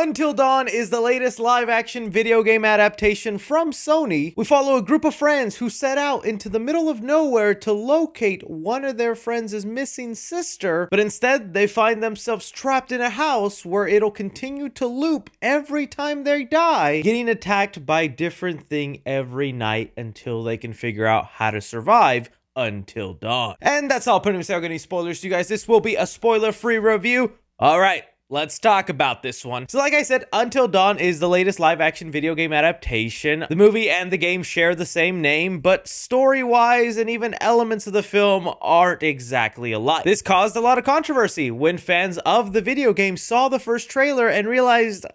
Until Dawn is the latest live-action video game adaptation from Sony. We follow a group of friends who set out into the middle of nowhere to locate one of their friends' missing sister, but instead they find themselves trapped in a house where it'll continue to loop every time they die, getting attacked by a different thing every night until they can figure out how to survive until dawn. And that's all. Putting without any spoilers to you guys, this will be a spoiler-free review. All right, let's talk about this one. So like I said, Until Dawn is the latest live-action video game adaptation. The movie and the game share the same name, but story-wise and even elements of the film aren't exactly alike. This caused a lot of controversy when fans of the video game saw the first trailer and realized,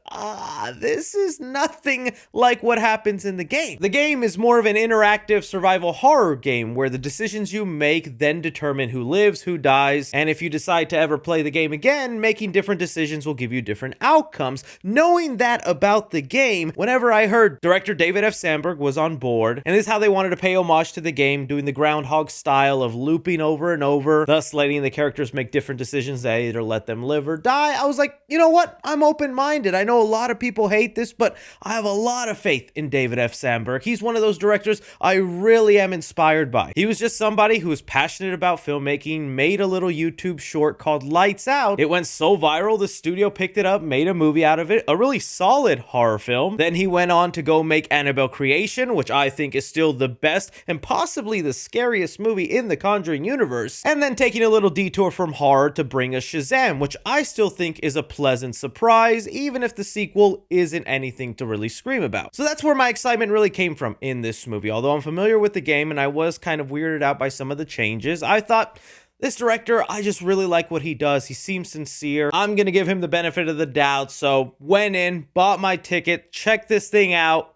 this is nothing like what happens in the game. The game is more of an interactive survival horror game where the decisions you make then determine who lives, who dies, and if you decide to ever play the game again, making different decisions will give you different outcomes. Knowing that about the game, whenever I heard director David F Sandberg was on board, and this is how they wanted to pay homage to the game, doing the Groundhog style of looping over and over, thus letting the characters make different decisions that either let them live or die, I was like, you know what? I'm open-minded. I know a lot of people hate this, but I have a lot of faith in David F Sandberg. He's one of those directors I really am inspired by. He was just somebody who was passionate about filmmaking, made a little YouTube short called Lights Out. It went so viral, the studio picked it up, made a movie out of it, a really solid horror film. Then he went on to go make Annabelle Creation, which I think is still the best and possibly the scariest movie in the Conjuring universe. And then taking a little detour from horror to bring us Shazam, which I still think is a pleasant surprise, even if the sequel isn't anything to really scream about. So that's where my excitement really came from in this movie. Although I'm familiar with the game and I was kind of weirded out by some of the changes, I thought, this director, I just really like what he does. He seems sincere. I'm going to give him the benefit of the doubt. So went in, bought my ticket, checked this thing out.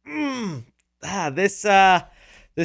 This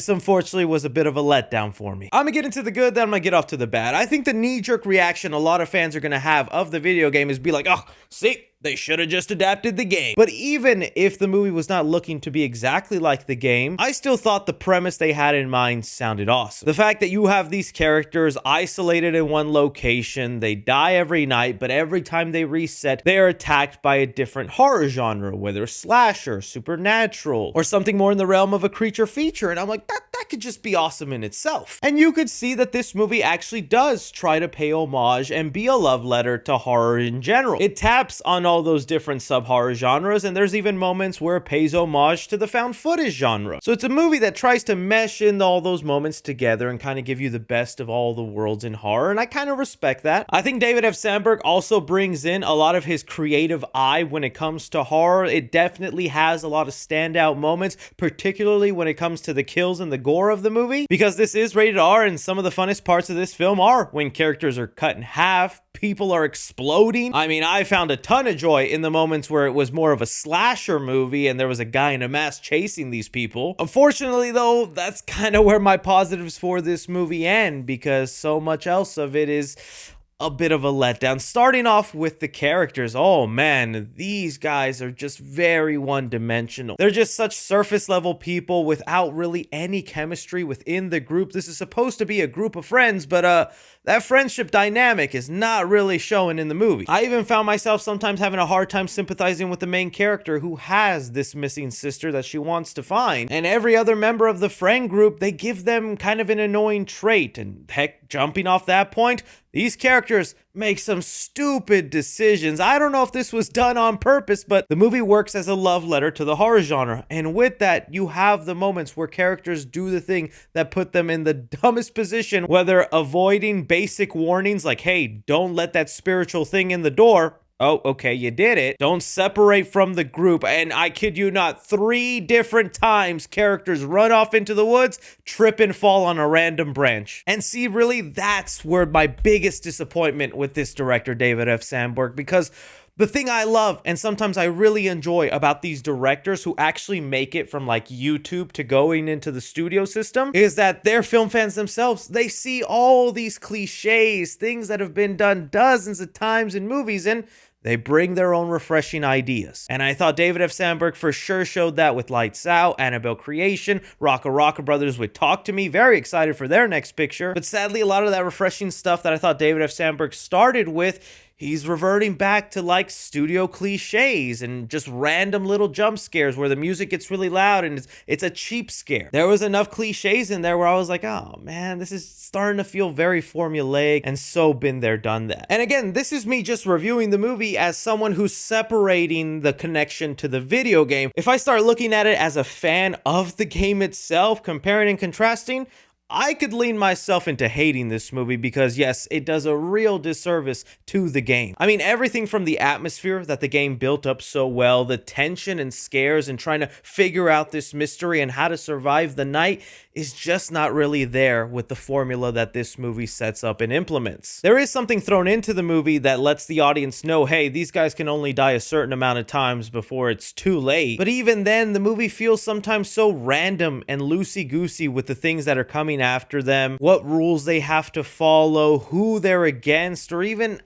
unfortunately was a bit of a letdown for me. I'm gonna get into the good, then I'm gonna get off to the bad. I think the knee-jerk reaction a lot of fans are gonna have of the video game is be like, oh, see, they should have just adapted the game. But even if the movie was not looking to be exactly like the game, I still thought the premise they had in mind sounded awesome. The fact that you have these characters isolated in one location, they die every night, but every time they reset, they are attacked by a different horror genre, whether slasher, supernatural, or something more in the realm of a creature feature. And I'm like, that could just be awesome in itself. And you could see that this movie actually does try to pay homage and be a love letter to horror in general. It taps on all those different sub-horror genres, and there's even moments where it pays homage to the found footage genre. So it's a movie that tries to mesh in all those moments together and kind of give you the best of all the worlds in horror, and I kind of respect that. I think David F Sandberg also brings in a lot of his creative eye when it comes to horror. It definitely has a lot of standout moments, particularly when it comes to the kills and the gore of the movie, because this is rated R, and some of the funnest parts of this film are when characters are cut in half, people are exploding. I mean, I found a ton of joy in the moments where it was more of a slasher movie and there was a guy in a mask chasing these people. Unfortunately, though, that's kind of where my positives for this movie end, because so much else of it is a bit of a letdown. Starting off with the characters, oh man, these guys are just very one-dimensional. They're just such surface level people without really any chemistry within the group. This is supposed to be a group of friends, but that friendship dynamic is not really showing in the movie. I even found myself sometimes having a hard time sympathizing with the main character who has this missing sister that she wants to find. And every other member of the friend group, they give them kind of an annoying trait. And heck, jumping off that point, these characters make some stupid decisions. I don't know if this was done on purpose, but the movie works as a love letter to the horror genre. And with that, you have the moments where characters do the thing that put them in the dumbest position, whether avoiding basic warnings like, hey, don't let that spiritual thing in the door. Oh, okay, you did it. Don't separate from the group. And I kid you not, 3 different times characters run off into the woods, trip and fall on a random branch. And see, really, that's where my biggest disappointment with this director, David F Sandberg, because the thing I love and sometimes I really enjoy about these directors who actually make it from like YouTube to going into the studio system is that they're film fans themselves. They see all these cliches, things that have been done dozens of times in movies, and they bring their own refreshing ideas. And I thought David F Sandberg for sure showed that with Lights Out, Annabelle Creation, Rocka Brothers with Talk to Me. Very excited for their next picture. But sadly, a lot of that refreshing stuff that I thought David F Sandberg started with, he's reverting back to like studio cliches and just random little jump scares where the music gets really loud and it's a cheap scare. There was enough cliches in there where I was like, oh man, this is starting to feel very formulaic and so been there, done that. And again, this is me just reviewing the movie as someone who's separating the connection to the video game. If I start looking at it as a fan of the game itself, comparing and contrasting, I could lean myself into hating this movie because yes, it does a real disservice to the game. I mean, everything from the atmosphere that the game built up so well, the tension and scares and trying to figure out this mystery and how to survive the night is just not really there with the formula that this movie sets up and implements. There is something thrown into the movie that lets the audience know, hey, these guys can only die a certain amount of times before it's too late. But even then, the movie feels sometimes so random and loosey-goosey with the things that are coming after them, what rules they have to follow, who they're against, or even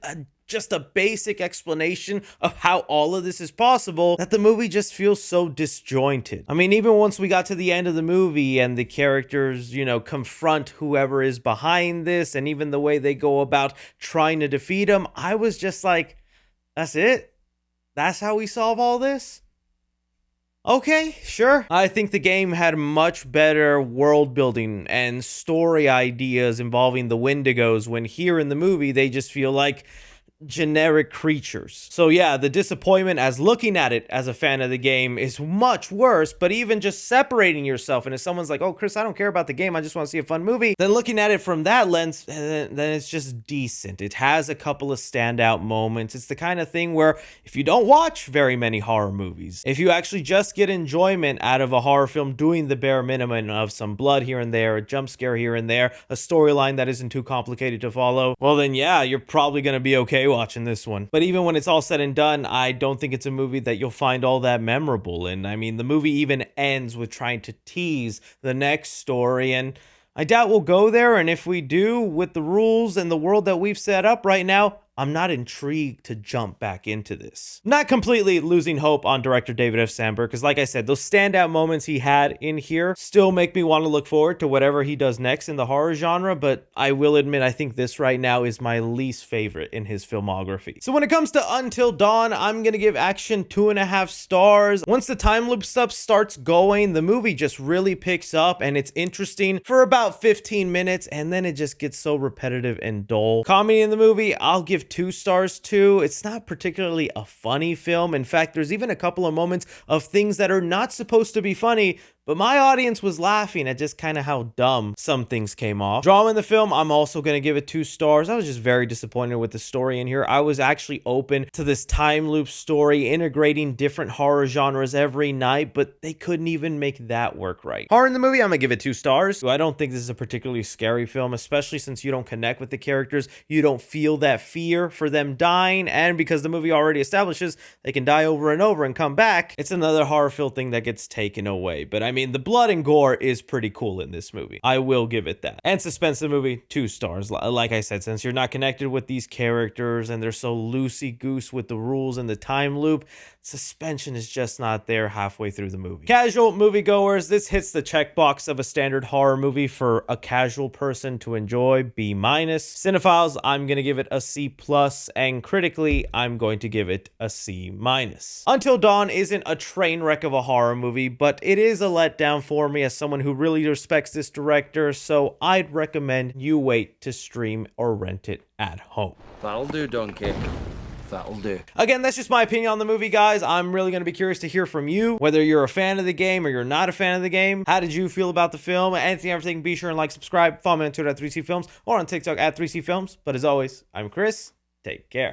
just a basic explanation of how all of this is possible, that the movie just feels so disjointed. I mean, even once we got to the end of the movie and the characters, you know, confront whoever is behind this, and even the way they go about trying to defeat him, I was just like, that's it? That's how we solve all this? Okay, sure. I think the game had much better world building and story ideas involving the Wendigos, when here in the movie, they just feel like generic creatures. So yeah, the disappointment as looking at it as a fan of the game is much worse, but even just separating yourself, and if someone's like, oh, Chris, I don't care about the game, I just want to see a fun movie, then looking at it from that lens, then it's just decent. It has a couple of standout moments. It's the kind of thing where if you don't watch very many horror movies, if you actually just get enjoyment out of a horror film doing the bare minimum of some blood here and there, a jump scare here and there, a storyline that isn't too complicated to follow, well then yeah, you're probably going to be okay watching this one. But even when it's all said and done, I don't think it's a movie that you'll find all that memorable. And I mean, the movie even ends with trying to tease the next story, and I doubt we'll go there. And if we do, with the rules and the world that we've set up right now, I'm not intrigued to jump back into this. Not completely losing hope on director David F Sandberg, because like I said, those standout moments he had in here still make me want to look forward to whatever he does next in the horror genre, but I will admit I think this right now is my least favorite in his filmography. So when it comes to Until Dawn, I'm gonna give Action 2.5 stars. Once the time loop stuff starts going, the movie just really picks up and it's interesting for about 15 minutes, and then it just gets so repetitive and dull. Comedy in the movie, I'll give 2 stars too. It's not particularly a funny film. In fact, there's even a couple of moments of things that are not supposed to be funny, but my audience was laughing at just kind of how dumb some things came off. Drama in the film, I'm also going to give it 2 stars. I was just very disappointed with the story in here. I was actually open to this time loop story integrating different horror genres every night, but they couldn't even make that work right. Horror in the movie, I'm going to give it 2 stars. I don't think this is a particularly scary film, especially since you don't connect with the characters. You don't feel that fear for them dying, and because the movie already establishes they can die over and over and come back, it's another horror-filled thing that gets taken away. But I mean, the blood and gore is pretty cool in this movie. I will give it that. And suspense in the movie, 2 stars. Like I said, since you're not connected with these characters and they're so loosey-goose with the rules and the time loop, suspension is just not there halfway through the movie. Casual moviegoers, this hits the checkbox of a standard horror movie for a casual person to enjoy, B-. Cinephiles, I'm gonna give it a C+, and critically, I'm going to give it a C-. Until Dawn isn't a train wreck of a horror movie, but it is a letdown for me as someone who really respects this director, so I'd recommend you wait to stream or rent it at home. That'll do, Donkey. That'll do. Again, that's just my opinion on the movie, guys. I'm really going to be curious to hear from you, whether you're a fan of the game or you're not a fan of the game. How did you feel about the film? Anything, everything, be sure and like, subscribe, follow me on Twitter at 3C Films or on TikTok at 3C Films. But as always, I'm Chris. Take care.